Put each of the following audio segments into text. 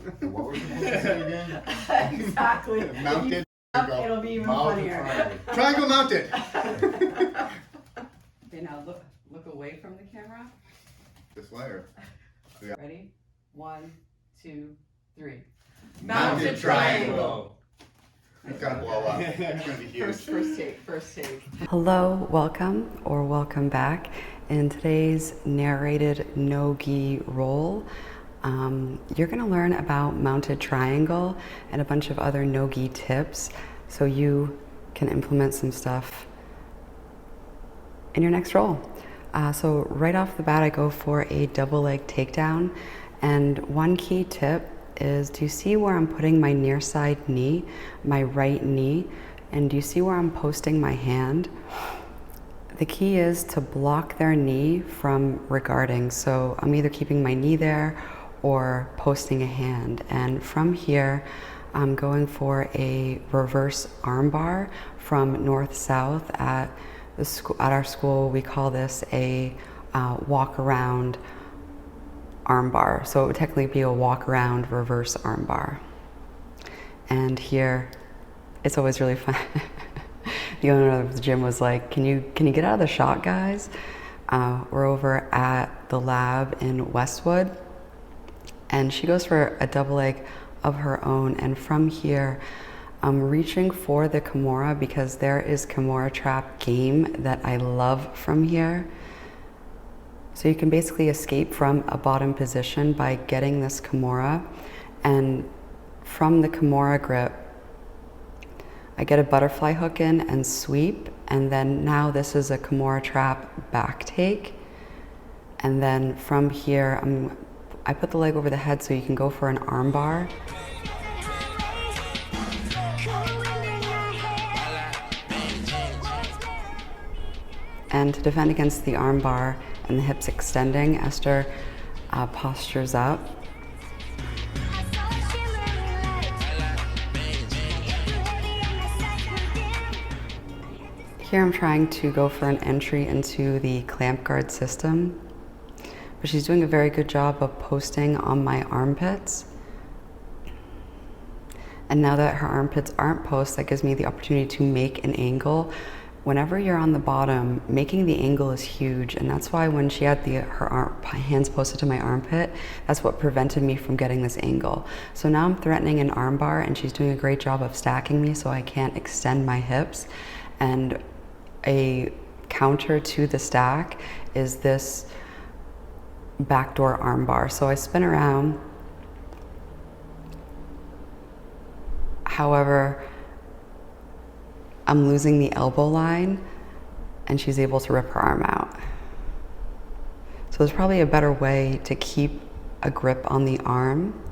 What were you supposed to say again? Exactly. Mounted. It'll be even funnier. Triangle mounted. Okay, now look away from the camera. This layer. Yeah. Ready? 1, 2, 3. Mounted triangle. It's gonna blow up. It's gonna be huge. First take. Hello, welcome or welcome back. In today's narrated Nogi roll, you're going to learn about mounted triangle and a bunch of other Nogi tips so you can implement some stuff in your next roll. So right off the bat, I go for a double leg takedown. And one key tip is, do you see where I'm putting my near side knee, my right knee? And do you see where I'm posting my hand? The key is to block their knee from regarding. So I'm either keeping my knee there or posting a hand. And from here, I'm going for a reverse armbar from north-south. At our school, we call this a walk-around armbar. So it would technically be a walk-around reverse armbar. And here, it's always really fun. The owner of the gym was like, can you get out of the shot, guys? We're over at the lab in Westwood, and she goes for a double leg of her own. And from here, I'm reaching for the Kimura because there is Kimura trap game that I love from here. So you can basically escape from a bottom position by getting this Kimura, and from the Kimura grip, I get a butterfly hook in and sweep, and then now this is a Kimura trap back take. And then from here, I put the leg over the head so you can go for an arm bar. And to defend against the arm bar and the hips extending, Esther postures up. Here I'm trying to go for an entry into the clamp guard system, but she's doing a very good job of posting on my armpits. And now that her armpits aren't posts, that gives me the opportunity to make an angle. Whenever you're on the bottom, making the angle is huge, and that's why when she had her hands posted to my armpit, that's what prevented me from getting this angle. So now I'm threatening an arm bar, and she's doing a great job of stacking me so I can't extend my hips. And a counter to the stack is this backdoor arm bar. So I spin around. However, I'm losing the elbow line and she's able to rip her arm out. So there's probably a better way to keep a grip on the arm.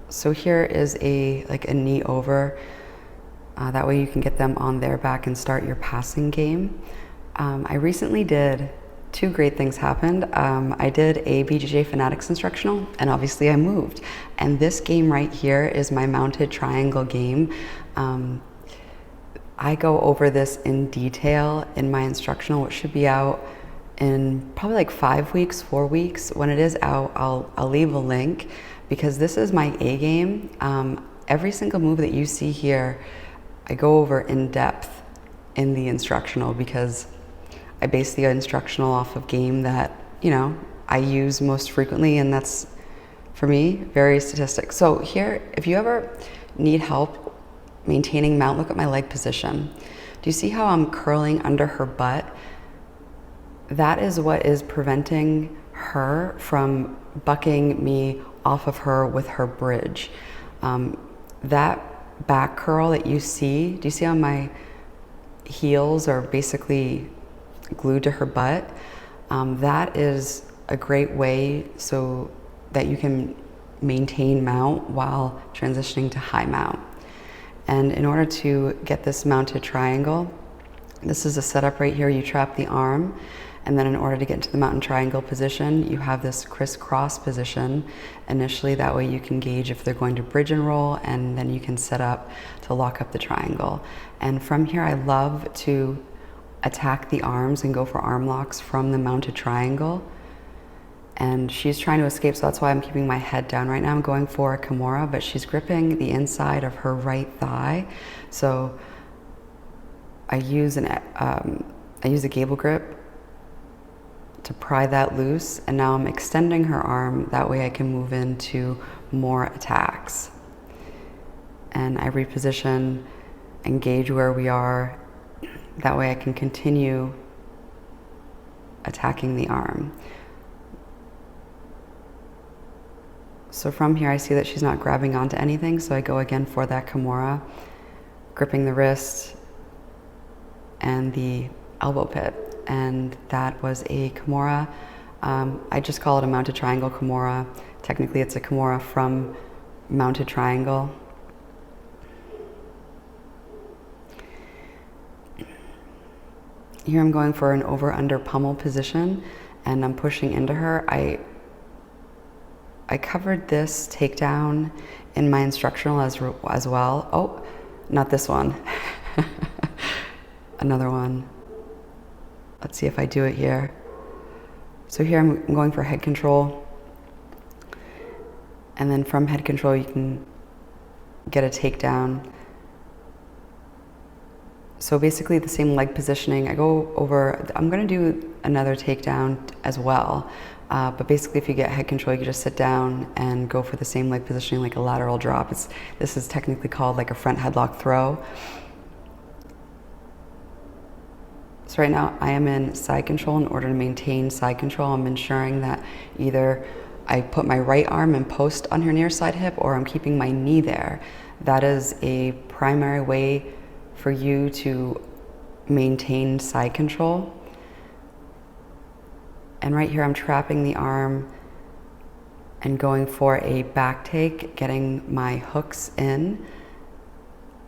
So here is a knee over. That way you can get them on their back and start your passing game. I recently did two great things happened. I did a BJJ Fanatics Instructional, and obviously I moved. And this game right here is my mounted triangle game. I go over this in detail in my Instructional, which should be out in probably like 5 weeks, 4 weeks. When it is out, I'll leave a link, because this is my A game. Every single move that you see here, I go over in depth in the Instructional, because I base the Instructional off of game that, I use most frequently, and that's, for me, very statistic. So here, if you ever need help maintaining mount, look at my leg position. Do you see how I'm curling under her butt? That is what is preventing her from bucking me off of her with her bridge. That back curl that you see, do you see how my heels are basically glued to her butt? That is a great way so that you can maintain mount while transitioning to high mount. And in order to get this mounted triangle, this is a setup right here. You trap the arm, and then in order to get into the mounted triangle position, you have this crisscross position initially. That way you can gauge if they're going to bridge and roll, and then you can set up to lock up the triangle. And from here, I love to attack the arms and go for arm locks from the mounted triangle. and she's trying to escape, so that's why I'm keeping my head down. Right now I'm going for a Kimura, but she's gripping the inside of her right thigh. So I use a gable grip to pry that loose, and now I'm extending her arm. That way I can move into more attacks. And I reposition, engage where we are. That way I can continue attacking the arm. So from here I see that she's not grabbing onto anything, so I go again for that Kimura, gripping the wrist and the elbow pit. And that was a Kimura. I just call it a mounted triangle Kimura. Technically it's a Kimura from mounted triangle. Here I'm going for an over-under pummel position, and I'm pushing into her. I covered this takedown in my instructional as well. Oh, not this one. Another one. Let's see if I do it here. So here I'm going for head control. And then from head control, you can get a takedown. So basically the same leg positioning. I go over, I'm gonna do another takedown as well. But basically if you get head control, you can just sit down and go for the same leg positioning, like a lateral drop. This is technically called like a front headlock throw. So right now I am in side control. In order to maintain side control, I'm ensuring that either I put my right arm in post on her near side hip, or I'm keeping my knee there. That is a primary way for you to maintain side control. And right here I'm trapping the arm and going for a back take, getting my hooks in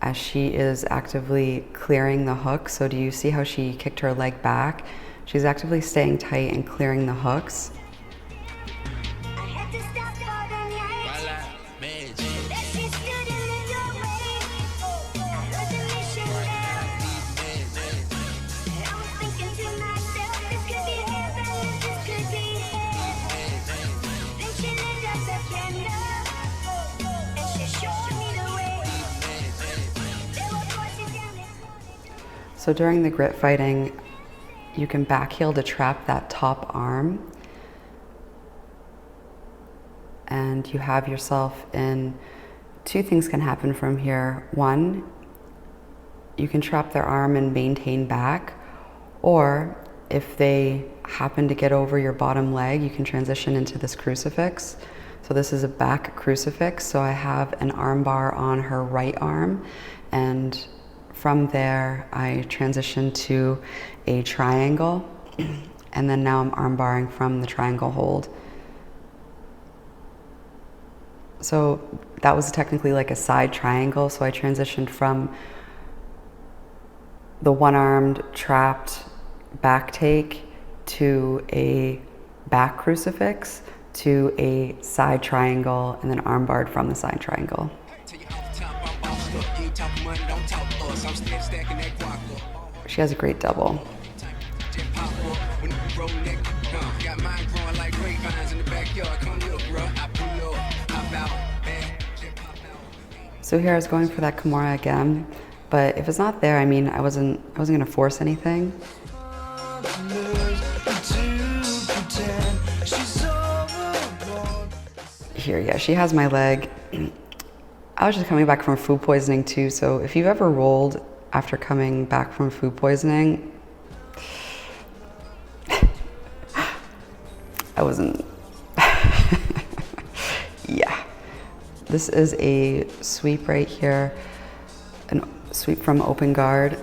as she is actively clearing the hook. So do you see how she kicked her leg back? She's actively staying tight and clearing the hooks. So during the grit fighting, you can back heel to trap that top arm, and you have yourself in, two things can happen from here. One, you can trap their arm and maintain back, or if they happen to get over your bottom leg, you can transition into this crucifix. So this is a back crucifix. So I have an arm bar on her right arm, and from there, I transitioned to a triangle, and then now I'm arm barring from the triangle hold. So that was technically like a side triangle, so I transitioned from the one-armed trapped back take to a back crucifix to a side triangle, and then arm barred from the side triangle. She has a great double. So here I was going for that Kimura again, but if it's not there, I mean, I wasn't gonna force anything. Here, yeah, she has my leg. I was just coming back from food poisoning too, so if you've ever rolled after coming back from food poisoning, I wasn't, yeah. This is a sweep right here, a sweep from open guard.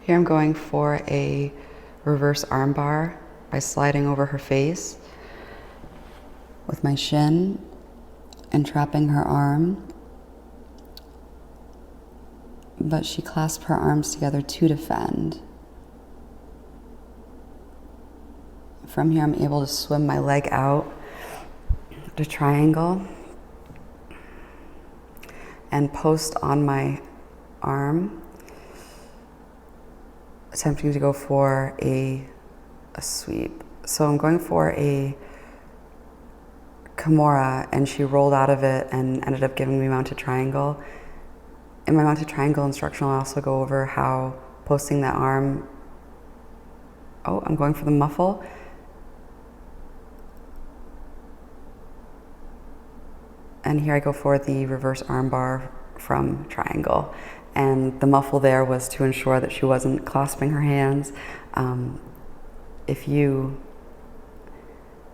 Here I'm going for a reverse armbar by sliding over her face with my shin and trapping her arm. But she clasped her arms together to defend. From here, I'm able to swim my leg out to triangle and post on my arm, attempting to go for a sweep. So I'm going for a Kimura, and she rolled out of it and ended up giving me mounted triangle. In my mounted triangle instructional, I also go over how posting that arm, I'm going for the muffle. And here I go for the reverse armbar from triangle. And the muffle there was to ensure that she wasn't clasping her hands.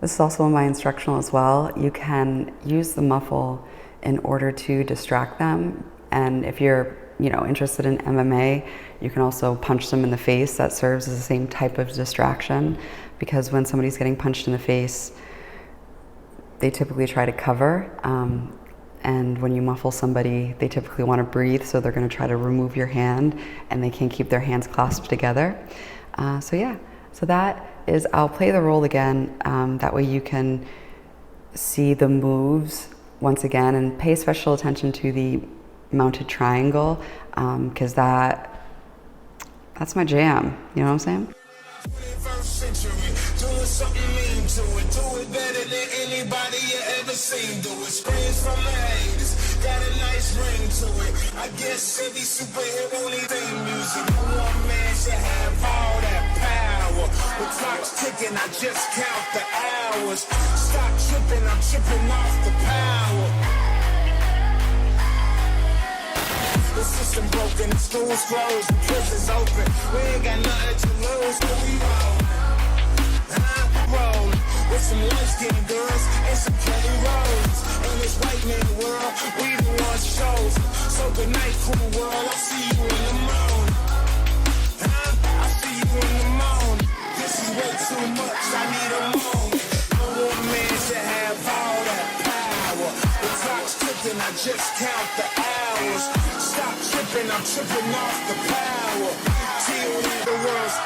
This is also in my instructional as well, you can use the muffle in order to distract them. And if you're interested in MMA, you can also punch them in the face. That serves as the same type of distraction, because when somebody's getting punched in the face, they typically try to cover. And when you muffle somebody, they typically want to breathe, so they're going to try to remove your hand, and they can't keep their hands clasped together. So that is, I'll play the roll again. That way you can see the moves once again, and pay special attention to the mounted triangle, because that's my jam. You know what I'm saying? 21st century, doing something mean to it. Do it better than anybody you ever seen. Do it. Screams from the haters, got a nice ring to it. I guess every superhero needs theme music. No one man should have all that power. The clock's ticking, I just count the hours. Stop tripping, I'm tripping off the power. The system broken, the schools closed, the prisons open. We ain't got nothing to lose, but we roll with some light-skinned girls and some Kelly Rose. In this white man world, we the ones chose. So good night, cool world, I'll see you in the morning. I'll see you in the morning. This is way too much, I need a moment. No one man should have all that power. The clock's ticking, I just count the hours. Stop tripping, I'm tripping off the power. Till the world's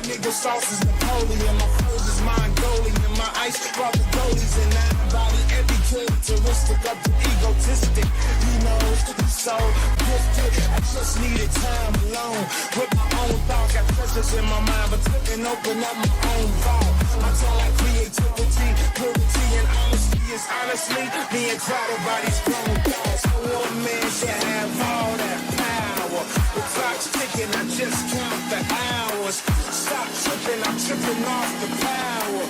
nigga sauce is Napoleon, my food is Mongolian, my ice brought the goalies and everybody, every characteristic of the egotistic. He knows he's so gifted, I just needed time alone with my own thoughts. Got treasures in my mind, but couldn't open up my own vault. I tell like creativity, purity, and honesty is honestly being crowded by these grown dogs. So one man should have all that power. The clock's ticking, I just count the hours. Stop tripping, I'm tripping off the power.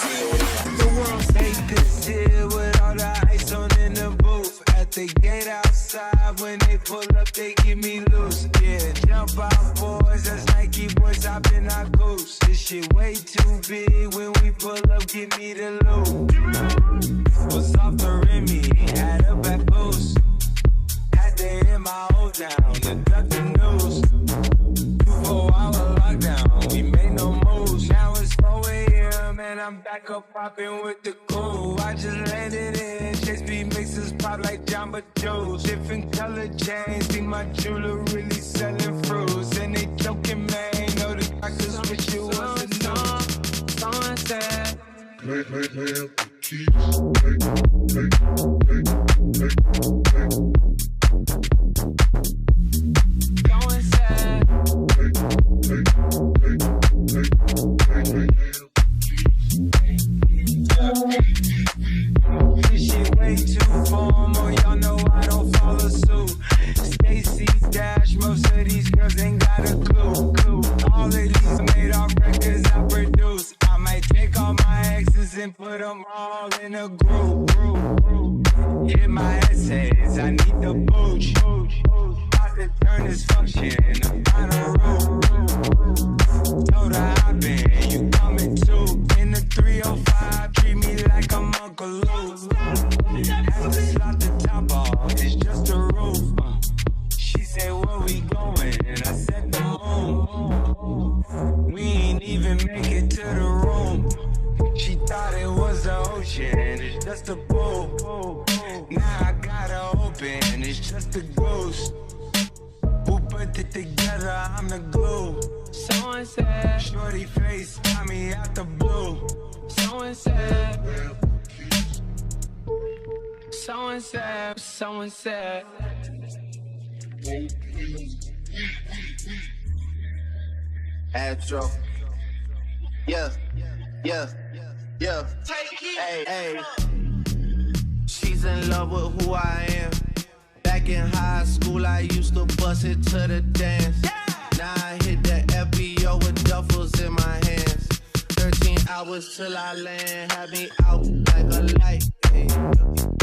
Till the world's make this deal with all the ice on in the booth. At the gate outside, when they pull up, they give me loose. Yeah, jump out, boys, that's Nike boys, hopping our goose. This shit way too big, when we pull up, give me the loot. Was off the Remy, had a back boost. Had to hit my old down, to duck the news. 4-hour lockdown, we made no moves. Now it's 4 a.m. and I'm back up popping with the cool. I just landed in Chase B mixes pop like Jamba Joe's. Different color chains, see my jeweler really selling fruits. And they joking, man, know the doctors wish it wasn't no. Someone said, Lay up the keys. someone said, this shit way too formal, y'all know I don't follow suit. Stacy Dash, most of these girls ain't got a clue. All of these made off records I produce. I might take all my exes and put them all in a group. Hit my essays, I need the booch. About to turn this function into final room. Told her I been, you coming too. In the 305, treat me like I'm Uncle a loop. Had to slot the top off, it's just a roof. She said, where we going? And I said, the moon. We ain't even make it to the room. She thought it was the ocean, it's just a pool. Now I gotta open, it's just a ghost. Who put it together? I'm the glue. Someone said, shorty face got me out the blue. Someone said, someone said, someone said. Astro. Yeah, yeah, yeah. Hey, hey. She's in love with who I am. Back in high school, I used to bust it to the dance. Now I hit the FBO with duffels in my hands. 13 hours till I land, had me out like a light, ay,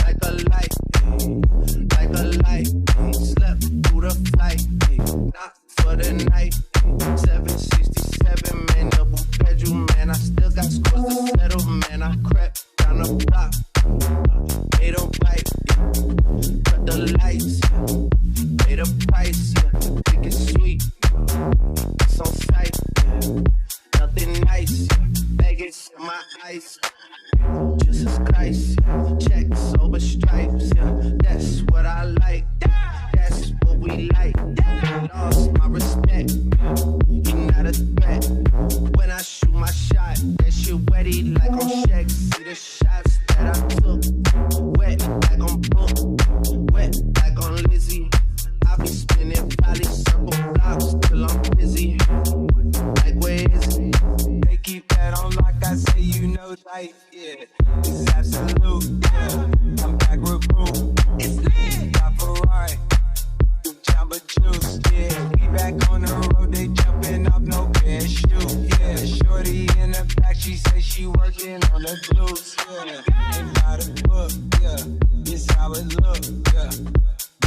like a light, ay, like a light. Ay, slept through the flight, ay, not for the night. Ay, 767, man, double bedroom, man. I still got scores to settle, man. I crept down the block, made a right, cut the lights, made a price, think it's sweet, it's on sight, nothing nice, Vegas in my ice, Jesus Christ, checks over stripes, that's what I like, that's what we like, lost my respect, you're not a threat, when I shoot my shot, that shit wetty like on Shaq, see the shots that I took, wet like on Book, wet like on Lizzie, I be spinning valley circle blocks till I'm busy, like where is it? They keep that on like I say, you know, like, yeah, it's absolute, yeah, I'm back with Boo, it's lit, got Ferrari, Jamba Juice, yeah, we back on the road, they jumping off no parachute, yeah, shorty in the back, she say she working on the glutes, yeah, ain't got a book, yeah, this how it look, yeah,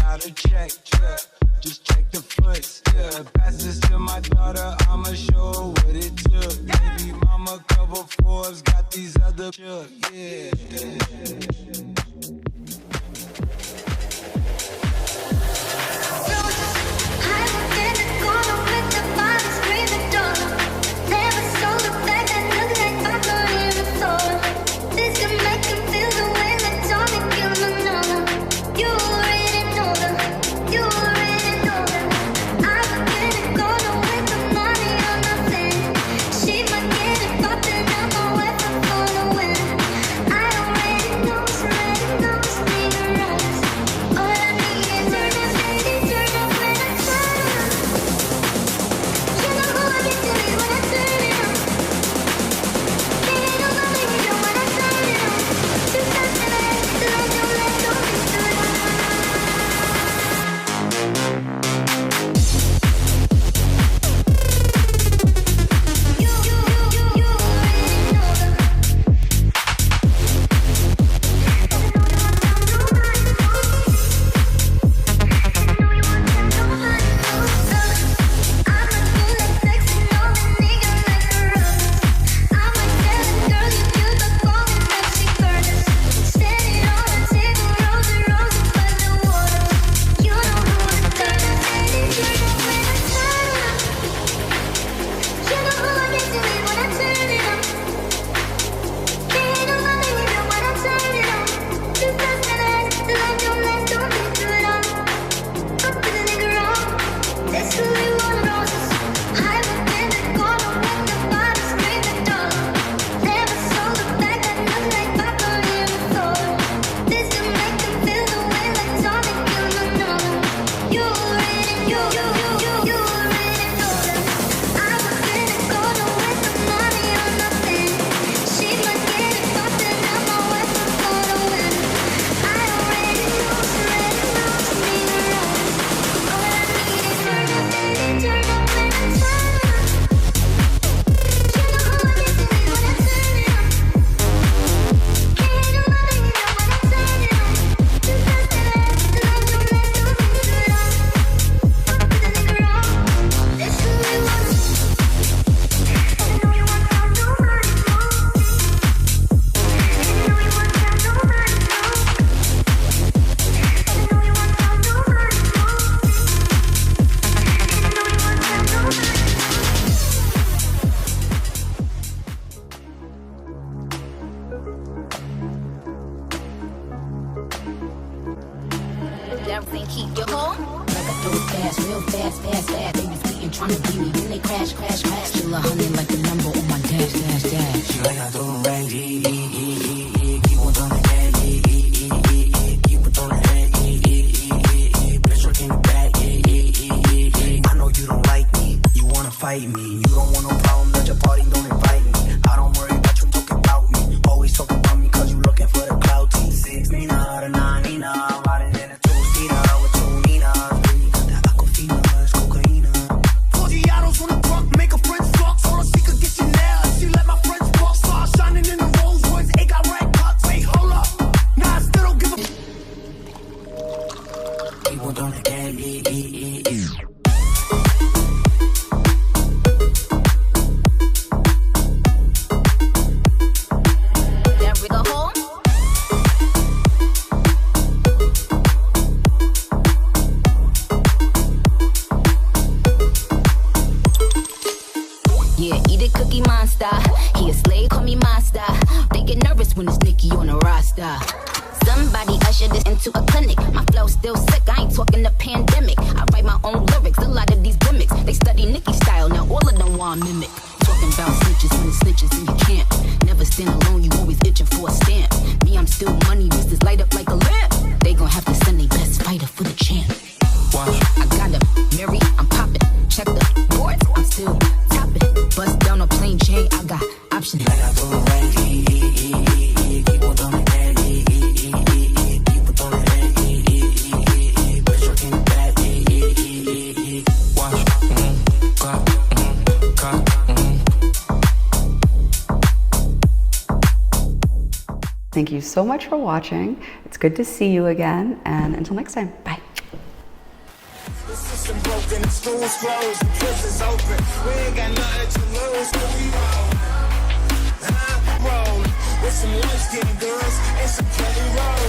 not a check, yeah, just check the foots, yeah, pass this to my daughter, I'ma show her what it took, baby mama cover Forbes, got these other shook, yeah. She might get it poppin', I'm a weapon for the win. I already know. Everything keep your home. Like I do it fast, real fast, fast, fast. They be speeding, trying to beat me, then they crash, crash, crash. Still 100 like the number on my dash, dash, dash. She like I do it right, keep on doing it, keep on doing it, bitch working the back, I know you don't like me, you wanna fight me, you don't want no problem, let your party don't invite me. I don't worry about you talking about me, always talking about me cause you looking for the clout. 6 Nina, the 9 Nina, I'm riding in a 2-seater with 2 Ninas. The Aquafina is cocaine. 40 autos on the truck, make a friend fuck, so she could get you now. She let my friends walk, stars shining in the Rolls Royce, it got red cups. Wait, hold up, nah, I still don't give a. People don't care, yeah, eat a cookie monster. He a slave, call me master. They get nervous when it's Nicki on the roster. Somebody usher this into a clinic. My flow still sick, I ain't talking the pandemic. I write my own lyrics, a lot of these gimmicks. They study Nicki style, now all of them want mimic. Talking about snitches when the snitches in your camp. Never stand alone, you always itching for a stamp. Me, I'm still money, this is light up like a lamp. They gon' have to send their best fighter for the champ. I got a Mary, I'm popping. Check the boards, I'm still topping. Bust down a plain chain, I got options. Like I do it right, keep on doing it, keep on doing it, bitch working the back, watch, Thank you so much for watching. It's good to see you again, and until next time, bye. The system broken, the schools closed, the prisons open. We ain't got nothing to lose, but we roll. Roll with some light-skinned girls and some Kelly Rose.